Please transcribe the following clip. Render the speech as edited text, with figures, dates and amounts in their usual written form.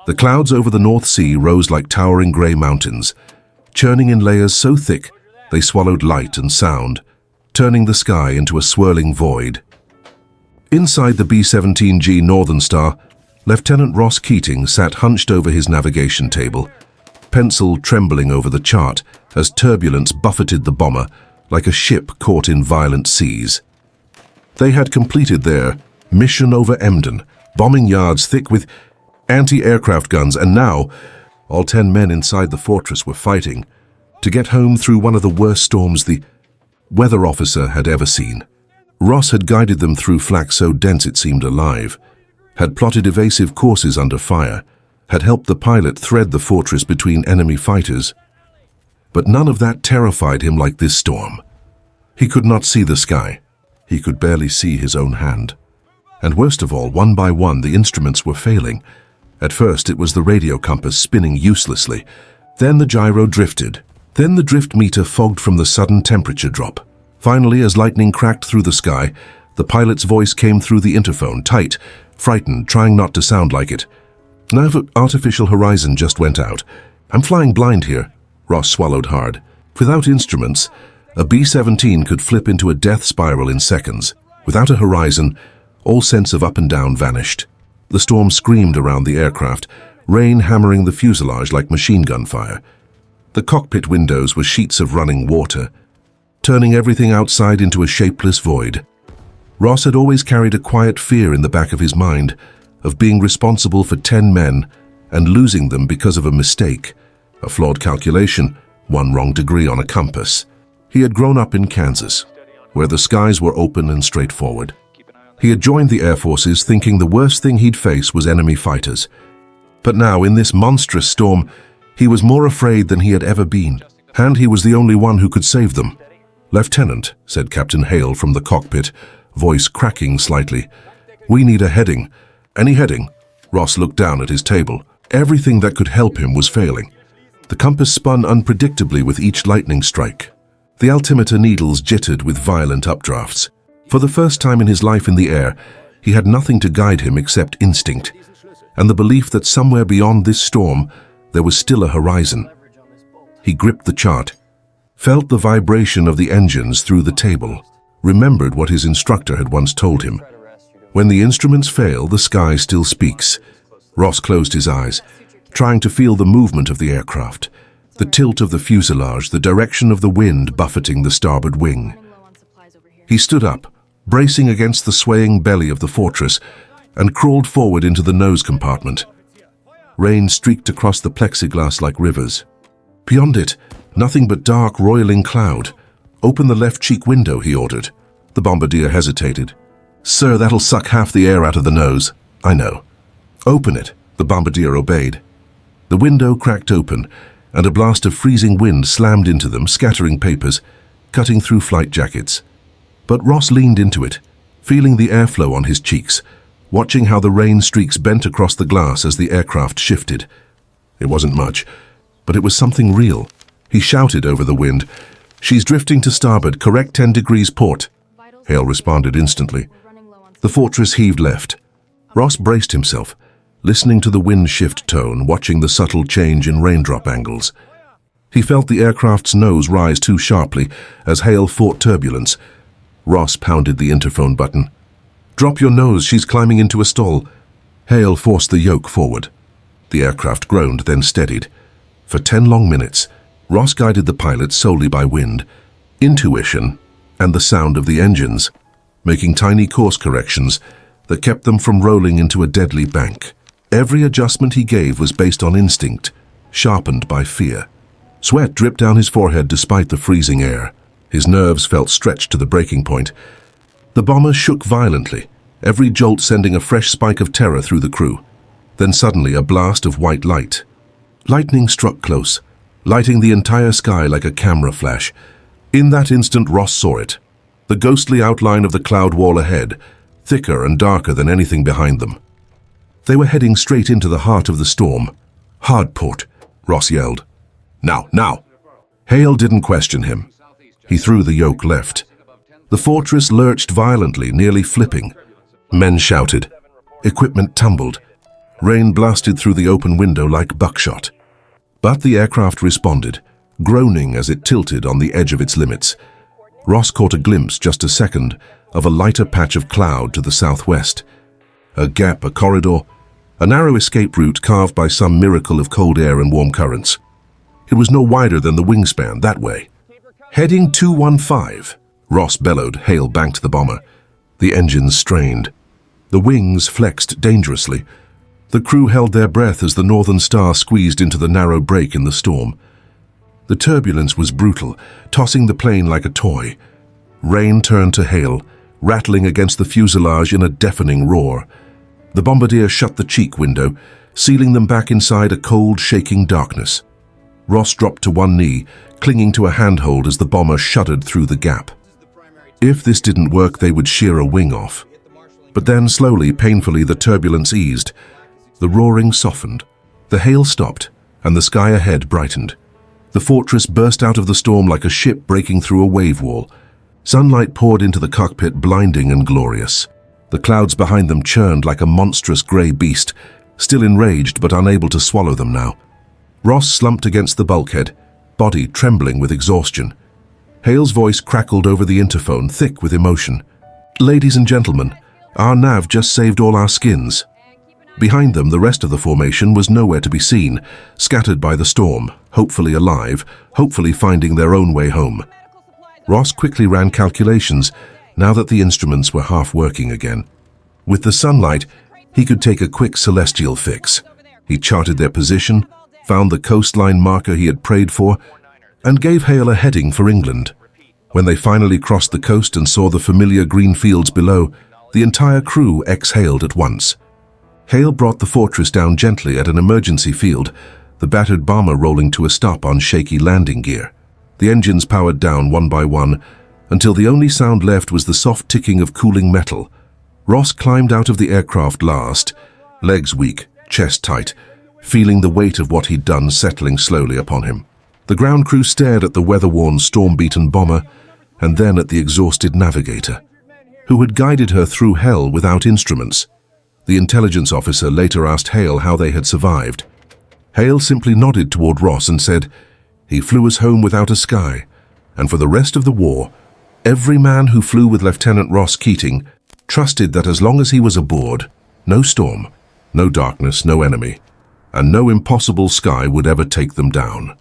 The clouds over the North Sea rose like towering grey mountains, churning in layers so thick they swallowed light and sound, turning the sky into a swirling void. Inside the B-17G Northern Star, Lieutenant Ross Keating sat hunched over his navigation table, pencil trembling over the chart as turbulence buffeted the bomber like a ship caught in violent seas. They had completed their mission over Emden, bombing yards thick with anti-aircraft guns, and now all 10 men inside the fortress were fighting to get home through one of the worst storms the weather officer had ever seen. Ross had guided them through flak so dense it seemed alive, had plotted evasive courses under fire, had helped the pilot thread the fortress between enemy fighters. But none of that terrified him like this storm. He could not see the sky. He could barely see his own hand. And worst of all, one by one, the instruments were failing. At first, it was the radio compass spinning uselessly. Then the gyro drifted. Then the drift meter fogged from the sudden temperature drop. Finally, as lightning cracked through the sky, the pilot's voice came through the interphone, tight, frightened, trying not to sound like it. "Now the artificial horizon just went out. I'm flying blind here." Ross swallowed hard. Without instruments, a B-17 could flip into a death spiral in seconds. Without a horizon, all sense of up and down vanished. The storm screamed around the aircraft, rain hammering the fuselage like machine gun fire. The cockpit windows were sheets of running water, turning everything outside into a shapeless void. Ross had always carried a quiet fear in the back of his mind of being responsible for 10 men and losing them because of a mistake, a flawed calculation, one wrong degree on a compass. He had grown up in Kansas, where the skies were open and straightforward. He had joined the Air Forces thinking the worst thing he'd face was enemy fighters. But now, in this monstrous storm, he was more afraid than he had ever been, and he was the only one who could save them. "Lieutenant," said Captain Hale from the cockpit, voice cracking slightly, "we need a heading." "Any heading?" Ross looked down at his table. Everything that could help him was failing. The compass spun unpredictably with each lightning strike. The altimeter needles jittered with violent updrafts. For the first time in his life in the air, he had nothing to guide him except instinct, and the belief that somewhere beyond this storm there was still a horizon. He gripped the chart, felt the vibration of the engines through the table, remembered what his instructor had once told him. When the instruments fail, the sky still speaks. Ross closed his eyes, trying to feel the movement of the aircraft, the tilt of the fuselage, the direction of the wind buffeting the starboard wing. He stood up, bracing against the swaying belly of the fortress, and crawled forward into the nose compartment. Rain streaked across the plexiglass like rivers. Beyond it, nothing but dark, roiling cloud. "Open the left cheek window," he ordered. The bombardier hesitated. "Sir, that'll suck half the air out of the nose." "I know." "Open it." The bombardier obeyed. The window cracked open, and a blast of freezing wind slammed into them, scattering papers, cutting through flight jackets. But Ross leaned into it, feeling the airflow on his cheeks, watching how the rain streaks bent across the glass as the aircraft shifted. It wasn't much, but it was something real. He shouted over the wind, "She's drifting to starboard, correct 10 degrees port." Hale responded instantly. The fortress heaved left. Ross braced himself, listening to the wind shift tone, watching the subtle change in raindrop angles. He felt the aircraft's nose rise too sharply as Hale fought turbulence. Ross pounded the interphone button. "Drop your nose, she's climbing into a stall." Hale forced the yoke forward. The aircraft groaned, then steadied. For 10 long minutes, Ross guided the pilot solely by wind, intuition, and the sound of the engines, making tiny course corrections that kept them from rolling into a deadly bank. Every adjustment he gave was based on instinct, sharpened by fear. Sweat dripped down his forehead despite the freezing air. His nerves felt stretched to the breaking point. The bomber shook violently, every jolt sending a fresh spike of terror through the crew. Then suddenly a blast of white light. Lightning struck close, lighting the entire sky like a camera flash. In that instant, Ross saw it. The ghostly outline of the cloud wall ahead, thicker and darker than anything behind them. They were heading straight into the heart of the storm. "Hard port," Ross yelled. "Now, now!" Hale didn't question him. He threw the yoke left. The fortress lurched violently, nearly flipping. Men shouted. Equipment tumbled. Rain blasted through the open window like buckshot. But the aircraft responded, groaning as it tilted on the edge of its limits. Ross caught a glimpse, just a second, of a lighter patch of cloud to the southwest. A gap, a corridor, a narrow escape route carved by some miracle of cold air and warm currents. It was no wider than the wingspan, that way. Heading 215, Ross bellowed. Hale banked the bomber. The engines strained. The wings flexed dangerously. The crew held their breath as the Northern Star squeezed into the narrow break in the storm. The turbulence was brutal, tossing the plane like a toy. Rain turned to hail, rattling against the fuselage in a deafening roar. The bombardier shut the cheek window, sealing them back inside a cold, shaking darkness. Ross dropped to one knee, clinging to a handhold as the bomber shuddered through the gap. If this didn't work, they would shear a wing off. But then, slowly, painfully, the turbulence eased. The roaring softened. The hail stopped, and the sky ahead brightened. The fortress burst out of the storm like a ship breaking through a wave wall. Sunlight poured into the cockpit, blinding and glorious. The clouds behind them churned like a monstrous grey beast, still enraged but unable to swallow them now. Ross slumped against the bulkhead, body trembling with exhaustion. Hale's voice crackled over the interphone, thick with emotion. "Ladies and gentlemen, our nav just saved all our skins." Behind them, the rest of the formation was nowhere to be seen, scattered by the storm, hopefully alive, hopefully finding their own way home. Ross quickly ran calculations, now that the instruments were half working again. With the sunlight, he could take a quick celestial fix. He charted their position, found the coastline marker he had prayed for, and gave Hale a heading for England. When they finally crossed the coast and saw the familiar green fields below, the entire crew exhaled at once. Hale brought the fortress down gently at an emergency field, the battered bomber rolling to a stop on shaky landing gear. The engines powered down one by one, until the only sound left was the soft ticking of cooling metal. Ross climbed out of the aircraft last, legs weak, chest tight, feeling the weight of what he'd done settling slowly upon him. The ground crew stared at the weather-worn, storm-beaten bomber, and then at the exhausted navigator, who had guided her through hell without instruments. The intelligence officer later asked Hale how they had survived. Hale simply nodded toward Ross and said, "He flew us home without a sky." And for the rest of the war, every man who flew with Lieutenant Ross Keating trusted that as long as he was aboard, no storm, no darkness, no enemy, and no impossible sky would ever take them down.